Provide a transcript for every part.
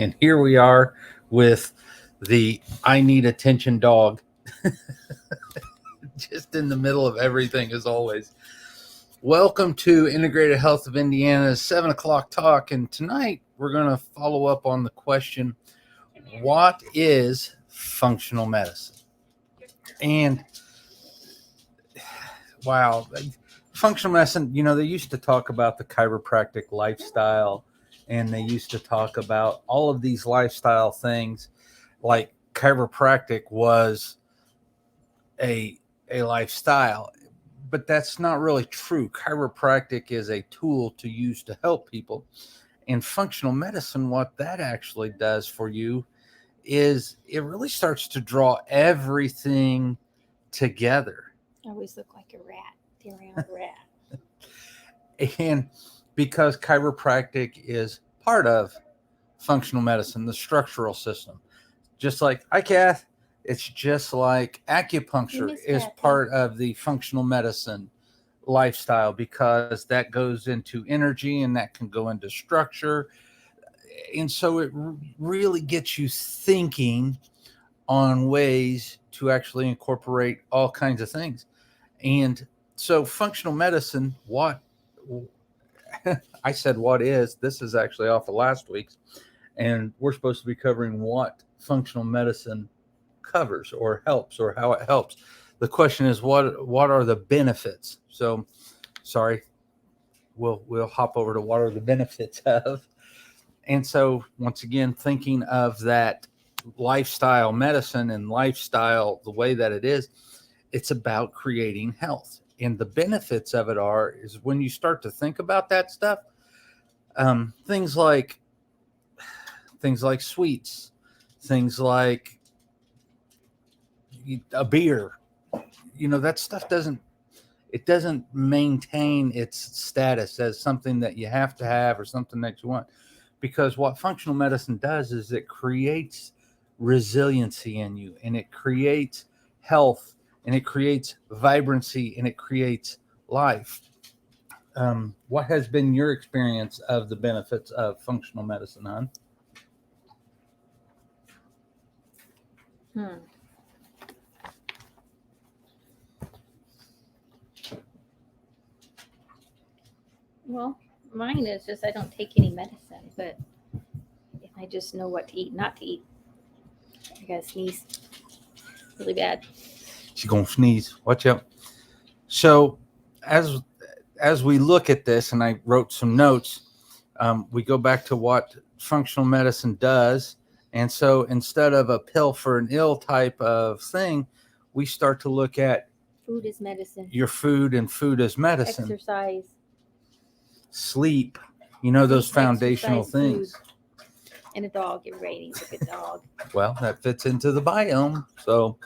And here we are with the I need attention dog just in the middle of everything as always. Welcome to Integrated Health of Indiana's 7 o'clock talk. And tonight we're going to follow up on the question, what is functional medicine? And wow, functional medicine, they used to talk about the chiropractic lifestyle, and they used to talk about all of these lifestyle things like chiropractic was a lifestyle, but that's not really true. Chiropractic is a tool to use to help people. And functional medicine, what that actually does for you is it really starts to draw everything together. I always look like a rat, the around rat. And because chiropractic is part of functional medicine, the structural system, just like ICATH, it's just like acupuncture is part of the functional medicine lifestyle, because that goes into energy and that can go into structure. And so it really gets you thinking on ways to actually incorporate all kinds of things. And so functional medicine, what I said, what is, this is actually off of last week's, and we're supposed to be covering what functional medicine covers or helps or how it helps. The question is, what are the benefits? So sorry, we'll hop over to what are the benefits of. And so once again, thinking of that lifestyle medicine and lifestyle the way that it is, it's about creating health. And the benefits of it is when you start to think about that stuff, things like sweets, things like a beer, that stuff doesn't maintain its status as something that you have to have or something that you want. Because what functional medicine does is it creates resiliency in you, and it creates health, and it creates vibrancy, and it creates life. What has been your experience of the benefits of functional medicine, hon? Well, mine is just I don't take any medicine, but if I just know what to eat, not to eat, I gotta sneeze really bad. She's gonna sneeze. Watch out. So, as we look at this, and I wrote some notes, we go back to what functional medicine does. And so instead of a pill for an ill type of thing, we start to look at food as medicine. Your food and food as medicine. Exercise. Sleep. Those foundational things. Food. And a dog. Everybody needs a good dog. Well, that fits into the biome. So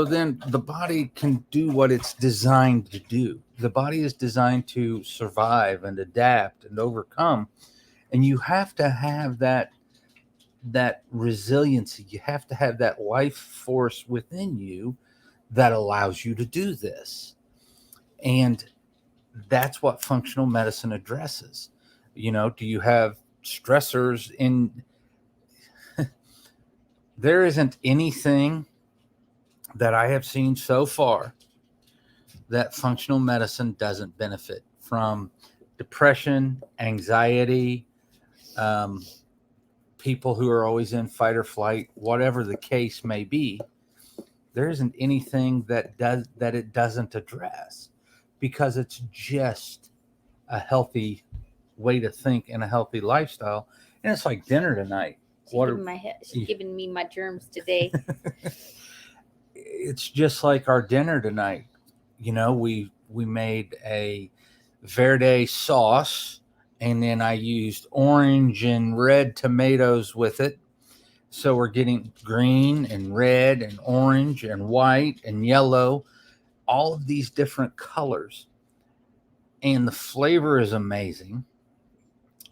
then the body can do what it's designed to do. The body is designed to survive and adapt and overcome. And you have to have that resiliency. You have to have that life force within you that allows you to do this. And that's what functional medicine addresses. Do you have stressors in? There isn't anything that I have seen so far that functional medicine doesn't benefit from. Depression, anxiety, people who are always in fight or flight, whatever the case may be. There isn't anything that it doesn't address, because it's just a healthy way to think and a healthy lifestyle. And it's like dinner tonight. She's giving me my germs today. It's just like our dinner tonight. We made a verde sauce, and then I used orange and red tomatoes with it. So we're getting green and red and orange and white and yellow, all of these different colors. And the flavor is amazing.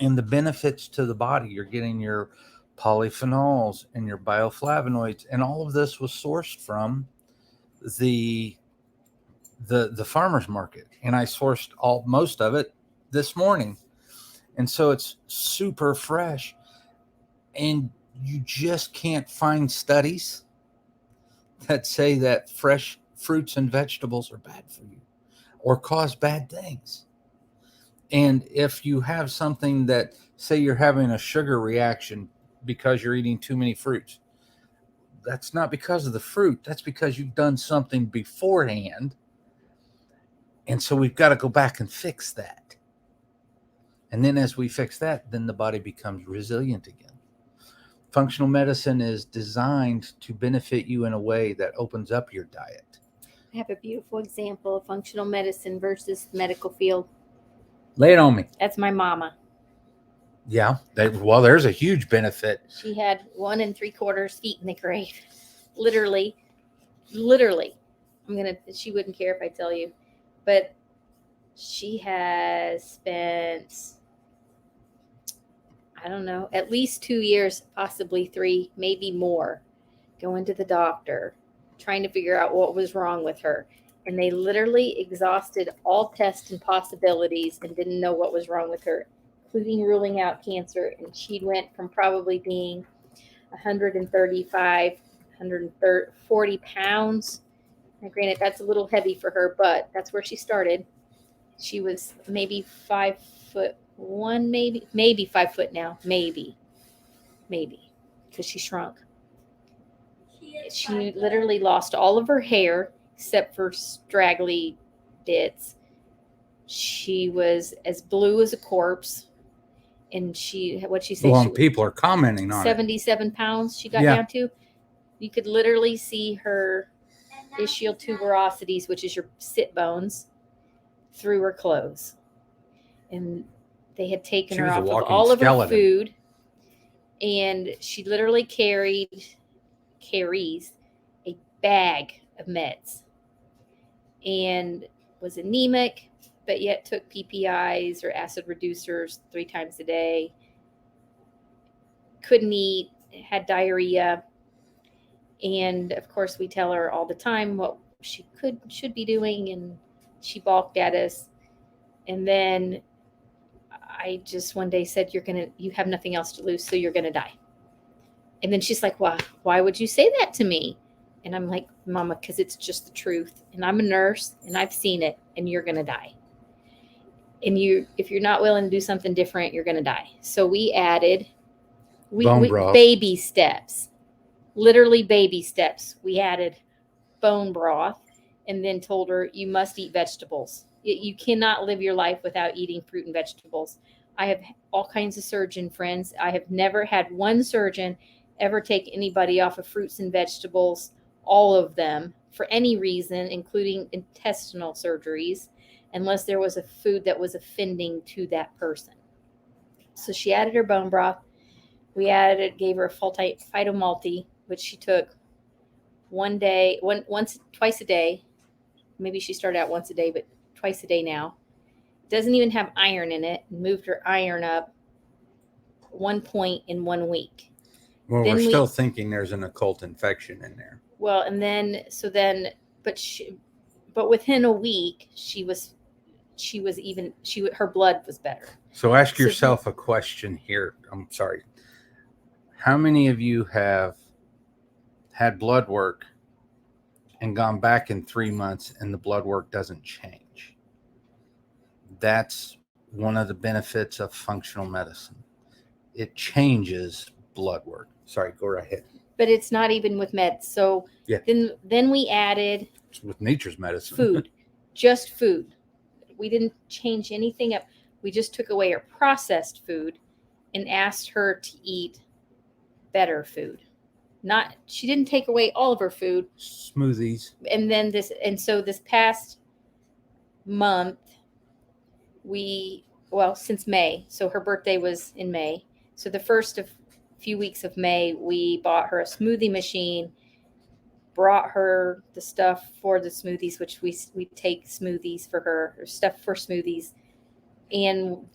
And the benefits to the body, you're getting your polyphenols and your bioflavonoids, and all of this was sourced from the farmer's market. And I sourced most of it this morning. And so it's super fresh. And you just can't find studies that say that fresh fruits and vegetables are bad for you or cause bad things. And if you have something that, say, you're having a sugar reaction because you're eating too many fruits, that's not because of the fruit. That's because you've done something beforehand. And so we've got to go back and fix that. And then as we fix that, then the body becomes resilient again. Functional medicine is designed to benefit you in a way that opens up your diet. I have a beautiful example of functional medicine versus the medical field. Lay it on me. That's my mama. Yeah. There's a huge benefit. She had 1 3/4 feet in the grave. Literally. She wouldn't care if I tell you, but she has spent, I don't know, at least 2 years, possibly 3, maybe more, going to the doctor, trying to figure out what was wrong with her. And they literally exhausted all tests and possibilities and didn't know what was wrong with her, including ruling out cancer. And she went from probably being 135, 140 pounds. Now, granted, that's a little heavy for her, but that's where she started. She was maybe 5'1", maybe 5 foot now, maybe, because she shrunk. She literally lost all of her hair except for straggly bits. She was as blue as a corpse, and People are commenting on 77 pounds she got Yeah. down to. You could literally see her ischial tuberosities, which is your sit bones, through her clothes. And they had taken She her was a off of walking all of her skeleton. food, and she literally carries a bag of meds and was anemic, but yet took PPIs or acid reducers 3 times a day. Couldn't eat, had diarrhea. And of course, we tell her all the time what she should be doing, and she balked at us. And then I just one day said, you have nothing else to lose, so you're gonna die. And then she's like, why would you say that to me? And I'm like, Mama, because it's just the truth. And I'm a nurse, and I've seen it, and you're gonna die. And if you're not willing to do something different, you're gonna die. So we added Bone broth. baby steps. Literally baby steps. We added bone broth, and then told her, you must eat vegetables. You cannot live your life without eating fruit and vegetables. I have all kinds of surgeon friends. I have never had one surgeon ever take anybody off of fruits and vegetables, all of them, for any reason, including intestinal surgeries, unless there was a food that was offending to that person. So she added her bone broth. We gave her a phytomulti, which she took twice a day. Maybe she started out once a day, but twice a day now. Doesn't even have iron in it. Moved her iron up 1 point in 1 week. Well, we're still thinking there's an occult infection in there. Well, but within a week, her blood was better. So ask yourself a question here. I'm sorry. How many of you have had blood work and gone back in 3 months and the blood work doesn't change? That's one of the benefits of functional medicine. It changes blood work. Sorry, go right ahead. But it's not even with meds. So yeah. Then we added it's with nature's medicine. Food. Just food. We didn't change anything up. We just took away her processed food and asked her to eat better food. She didn't take away all of her food. Smoothies. So this past month, since May, so her birthday was in May. So the first few weeks of May, we bought her a smoothie machine, brought her the stuff for the smoothies, which we take smoothies for her, or stuff for smoothies. And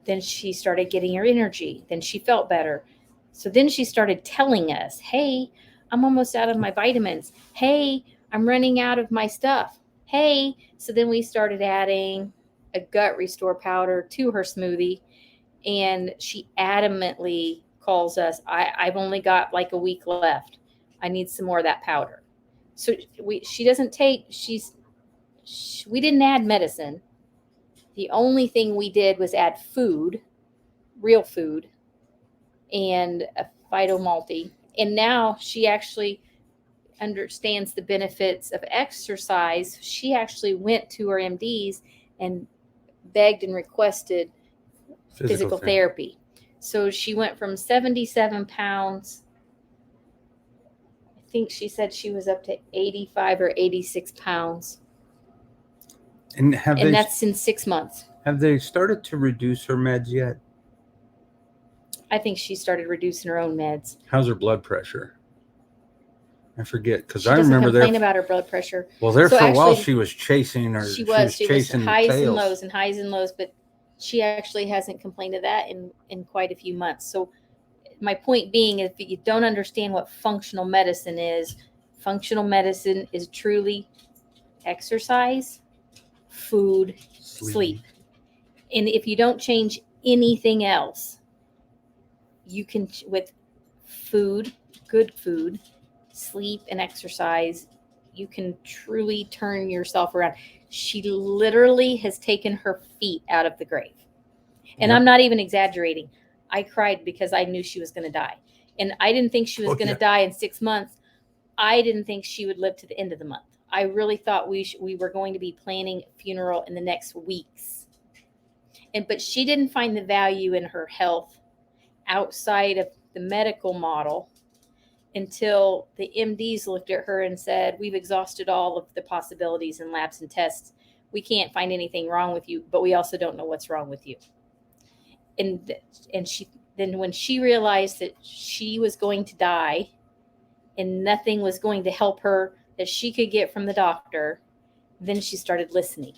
then she started getting her energy. Then she felt better. So then she started telling us, hey, I'm almost out of my vitamins. Hey, I'm running out of my stuff. Hey. So then we started adding a gut restore powder to her smoothie. And she adamantly calls us, I've only got like a week left. I need some more of that powder. So she doesn't take, we didn't add medicine. The only thing we did was add food, real food, and a phytomulti. And now she actually understands the benefits of exercise. She actually went to her MDs and begged and requested physical therapy. So she went from 77 pounds. I think she said she was up to 85 or 86 pounds. And that's in 6 months. Have they started to reduce her meds yet? I think she started reducing her own meds. How's her blood pressure? I forget, because She I doesn't remember complain about her blood pressure. Well, there So for a while actually, she was chasing her. She was chasing highs tails. and lows and highs and lows, but she actually hasn't complained of that in quite a few months. So my point being, if you don't understand what functional medicine is truly exercise, food, sleep. And if you don't change anything else, you can, with food, good food, sleep, and exercise, you can truly turn yourself around. She literally has taken her feet out of the grave. And I'm not even exaggerating. I cried because I knew she was going to die. And I didn't think she was going to die in 6 months. I didn't think she would live to the end of the month. I really thought we were going to be planning a funeral in the next weeks. But she didn't find the value in her health outside of the medical model until the MDs looked at her and said, we've exhausted all of the possibilities and labs and tests. We can't find anything wrong with you, but we also don't know what's wrong with you. And she then, when she realized that she was going to die and nothing was going to help her that she could get from the doctor, then she started listening.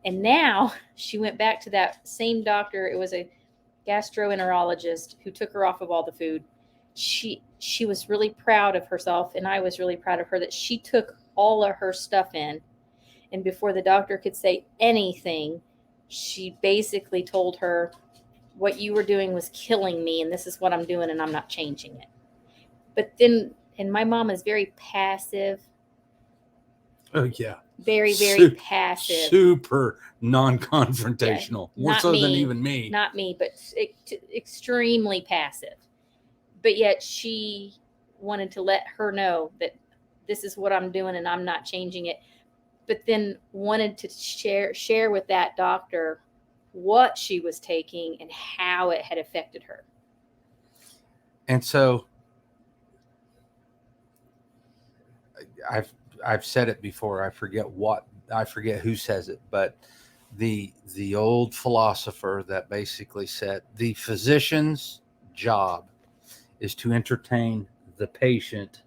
And now she went back to that same doctor. It was a gastroenterologist who took her off of all the food. She was really proud of herself, and I was really proud of her that she took all of her stuff in. And before the doctor could say anything, she basically told her, what you were doing was killing me, and this is what I'm doing, and I'm not changing it. But then, and my mom is very passive. Oh, yeah. Very, very passive. Super non-confrontational. Yeah, more so than even me. Not me, but extremely passive. But yet she wanted to let her know that this is what I'm doing and I'm not changing it. But then wanted to share with that doctor what she was taking and how it had affected her. And so I've said it before. I forget who says it, but the old philosopher that basically said the physician's job is to entertain the patient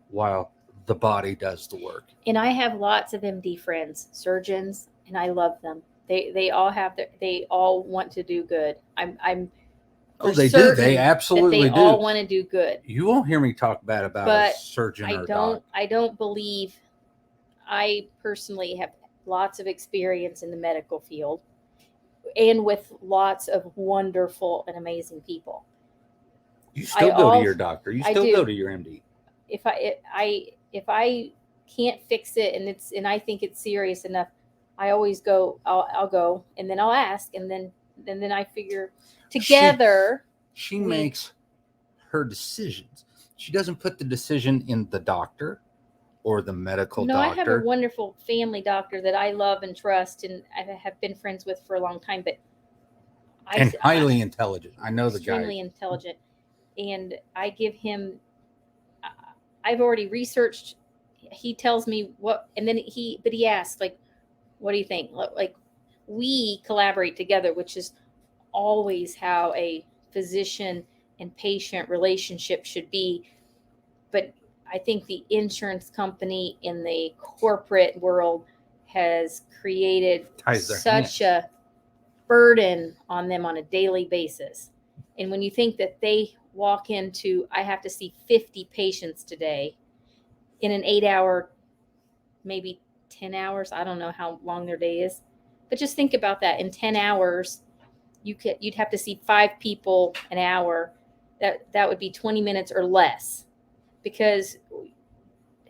while the body does the work. And I have lots of MD friends, surgeons, and I love them. They all want to do good. They do. They absolutely do. They all want to do good. You won't hear me talk bad about a surgeon or a doc. I don't believe. I personally have lots of experience in the medical field and with lots of wonderful and amazing people. You still go to your doctor. You still go to your MD. If I can't fix it and I think it's serious enough, I always go. I'll go, and then I'll ask, and then I figure together. She makes her decisions. She doesn't put the decision in the doctor or the medical doctor. No, I have a wonderful family doctor that I love and trust, and I have been friends with for a long time. But highly intelligent. I know the guy. Extremely intelligent, and I give him. I've already researched. He tells me what, and then he asks, like, what do you think? Like, we collaborate together, which is always how a physician and patient relationship should be. But I think the insurance company in the corporate world has created such a burden on them on a daily basis. And when you think that they walk into, I have to see 50 patients today in an 8-hour, maybe 10 hours. I don't know how long their day is, but just think about that. In 10 hours, you'd have to see 5 people an hour. that would be 20 minutes or less, because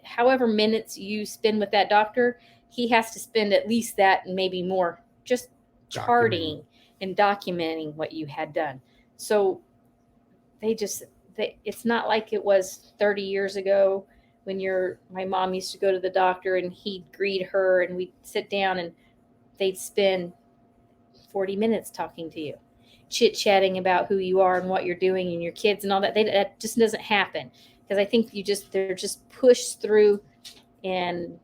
however minutes you spend with that doctor, he has to spend at least that and maybe more just charting and documenting what you had done. So it's not like it was 30 years ago when my mom used to go to the doctor and he'd greet her and we'd sit down and they'd spend 40 minutes talking to you, chit-chatting about who you are and what you're doing and your kids and all that. That just doesn't happen, because I think they're just pushed through and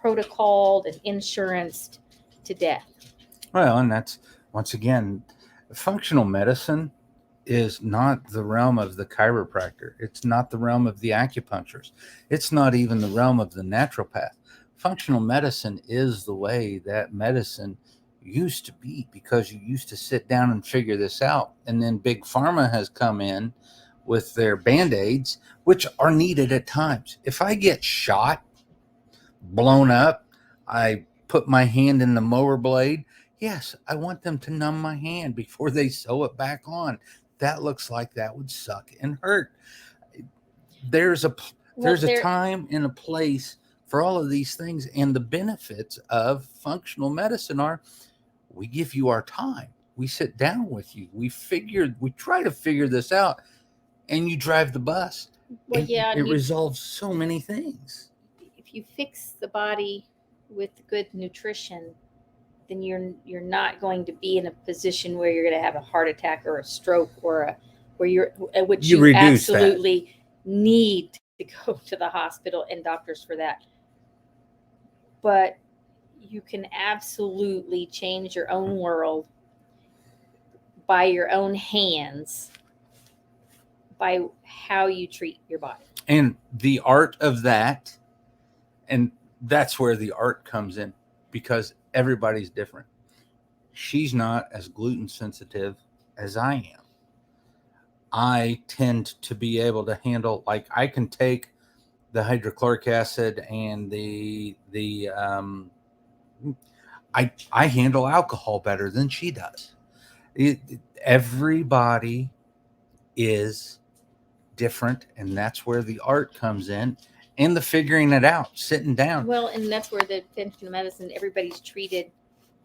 protocoled and insuranced to death. Well, and that's, once again, functional medicine is not the realm of the chiropractor. It's not the realm of the acupuncturist. It's not even the realm of the naturopath. Functional medicine is the way that medicine used to be, because you used to sit down and figure this out. And then Big Pharma has come in with their Band-Aids, which are needed at times. If I get shot, blown up, I put my hand in the mower blade, yes, I want them to numb my hand before they sew it back on. That looks like that would suck and hurt. There's a time and a place for all of these things, and the benefits of functional medicine are, we give you our time, we sit down with you, we try to figure this out, and you drive the bus. Well, yeah, it resolves so many things. If you fix the body with good nutrition, then you're not going to be in a position where you're going to have a heart attack or a stroke or which you absolutely need to go to the hospital and doctors for that. But you can absolutely change your own world by your own hands, by how you treat your body. And the art of that, and that's where the art comes in, because everybody's different. She's not as gluten sensitive as I am. I tend to be able to handle, like, I can take the hydrochloric acid and I handle alcohol better than she does. Everybody is different, and that's where the art comes in, and the figuring it out, sitting down. Well, and that's where the functional medicine, everybody's treated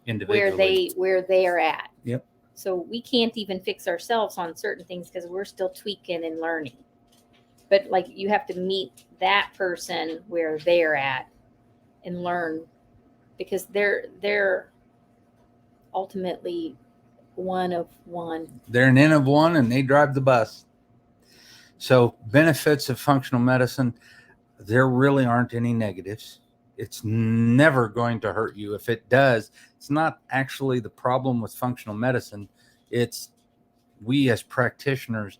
individually where they are at. Yep. So we can't even fix ourselves on certain things because we're still tweaking and learning. But like, you have to meet that person where they're at and learn, because they're ultimately one of one. They're an N of one, and they drive the bus. So benefits of functional medicine, there really aren't any negatives. It's never going to hurt you. If it does, it's not actually the problem with functional medicine. It's we as practitioners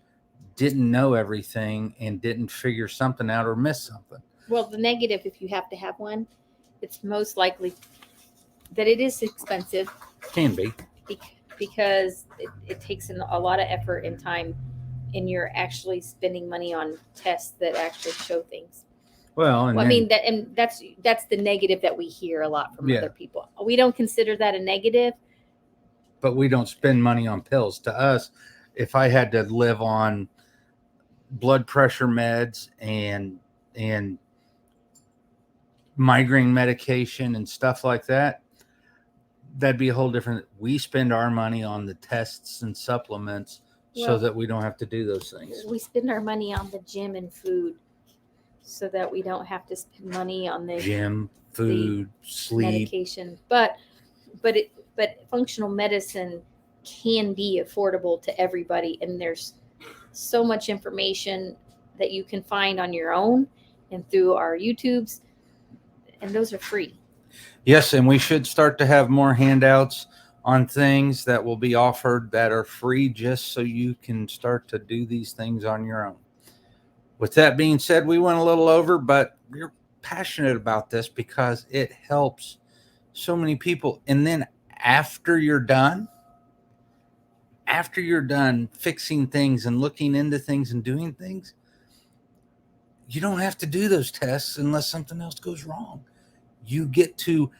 didn't know everything and didn't figure something out or miss something. Well, the negative, if you have to have one, it's most likely that it is expensive. Can be. Because it takes a lot of effort and time, and you're actually spending money on tests that actually show things. Well, that's the negative that we hear a lot from other people. We don't consider that a negative. But we don't spend money on pills. To us, if I had to live on blood pressure meds and migraine medication and stuff like that, that'd be a whole different. We spend our money on the tests and supplements so that we don't have to do those things. We spend our money on the gym and food so that we don't have to spend money on the gym, food, sleep, medication. But functional medicine can be affordable to everybody, and there's so much information that you can find on your own and through our YouTubes, and those are free. Yes, and we should start to have more handouts on things that will be offered that are free, just so you can start to do these things on your own. With that being said, we went a little over, but we're passionate about this because it helps so many people. And then after you're done fixing things and looking into things and doing things, you don't have to do those tests unless something else goes wrong. You get to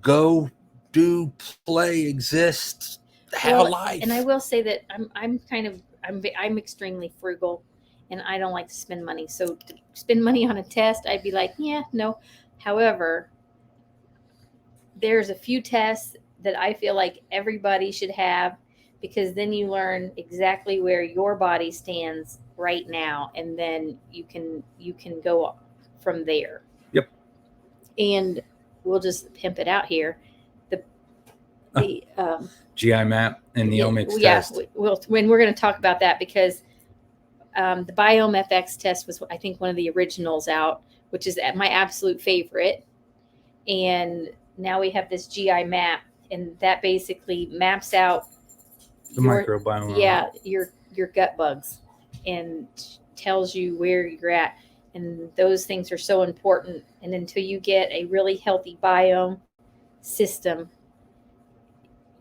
go, do, play, exist, have a life. And I will say that I'm kind of I'm extremely frugal, and I don't like to spend money. So to spend money on a test, I'd be like, yeah, no. However, there's a few tests that I feel like everybody should have, because then you learn exactly where your body stands right now, and then you can go from there. Yep. And we'll just pimp it out here. The GI map and the omics yeah, test. when we're going to talk about that, because the Biome FX test was, I think, one of the originals out, which is my absolute favorite. And now we have this GI map, and that basically maps out The microbiome. Yeah, your gut bugs, and tells you where you're at. And those things are so important. And until you get a really healthy biome system,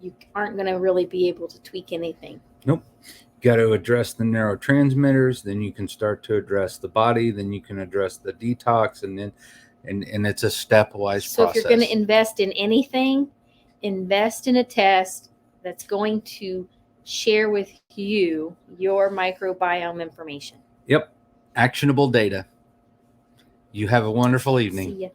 you aren't going to really be able to tweak anything. Nope. Got to address the neurotransmitters, then you can start to address the body, then you can address the detox, and then and it's a stepwise So process. if you're going to invest in anything, invest in a test that's going to share with you your microbiome information. Yep. Actionable data. You have a wonderful evening. See ya.